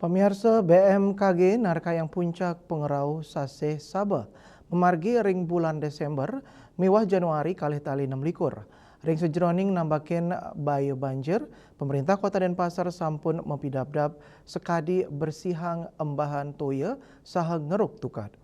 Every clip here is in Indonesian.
Pemirsa BMKG Narkayang Puncak Pengerau Sase Sabah memargi ring bulan Desember miwah Januari kalih tali 6 likur. Ring sejroning nambakin bayu banjir, pemerintah Kota Denpasar sampun mempidabdab sekadi bersihang embahan toya saha ngeruk tukad.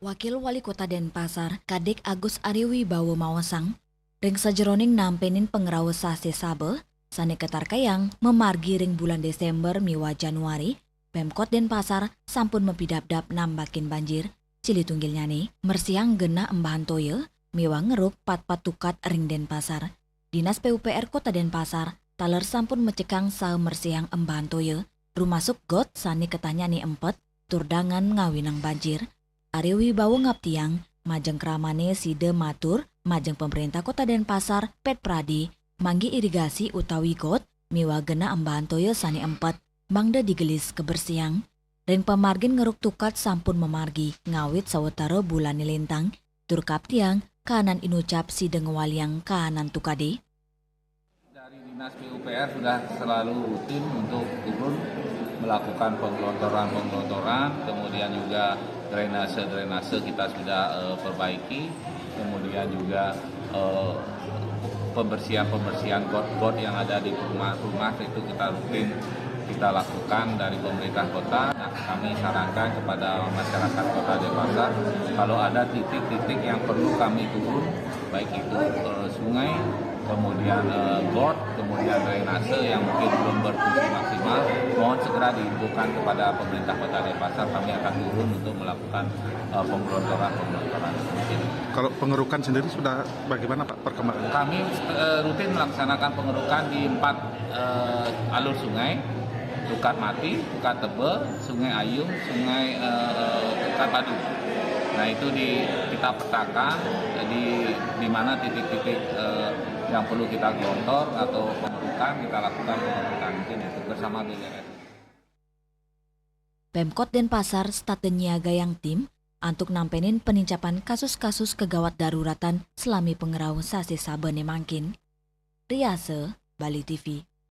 Wakil Wali Kota Denpasar, Kadek Agus Ariwibowo mawasang, ring sajeroning nampenin pengerau Sase Sabah, sane ketarkayang memargi ring bulan Desember miwa Januari, Pemkot Denpasar sampun mempidabdab nambakin banjir, cili tunggilnya nih, mersiang gena embahan toye, miwa ngeruk pat-pat tukat ring Denpasar. Dinas PUPR Kota Denpasar, taler sampun mecekang saha mersiang embahan toye, rumasuk got sane ketanya nih empet, turdangan ngawinang banjir. Ariwibowo ngaptiang, majeng kramane side matur, majeng pemerintah Kota Denpasar, Pet Pradi, manggi irigasi utawi got, miwa gena embahan toyo sani empat, mangda digelis kebersiang. Ring pemargin ngeruk tukat sampun memargi, ngawit sawetara bulan lintang, tur kaptiang, kanan inucap side ngewaliang kanan tukade. Dari Dinas PUPR sudah selalu rutin untuk turun melakukan penggelontoran, kemudian juga drainase kita sudah perbaiki, kemudian juga pembersihan got yang ada di rumah itu kita rutin kita lakukan dari pemerintah kota. Nah, kami sarankan kepada masyarakat Kota Denpasar kalau ada titik-titik yang perlu kami turun, baik itu sungai, kemudian got, kemudian drainase yang mungkin belum berfungsi maksimal, mohon segera diinfokan kepada pemerintah Kota Denpasar. Kami akan turun untuk melakukan penggelontoran. Kalau pengerukan sendiri sudah bagaimana Pak perkembangannya? Kami rutin melaksanakan pengerukan di 4 alur sungai, Tukat Mati, Tukat Tebe, Sungai Ayung, Sungai Tukat Padu. Nah itu kita petakan di mana titik-titik yang perlu kita gelontor atau pengerukan, kita lakukan pengerukan mungkin itu bersama BLS. Pemkot Denpasar staten nyiaga yang tim untuk nampenin penincapan kasus-kasus kegawat daruratan selami pengerau Sase Sabah nemangkin. Riase, Bali TV.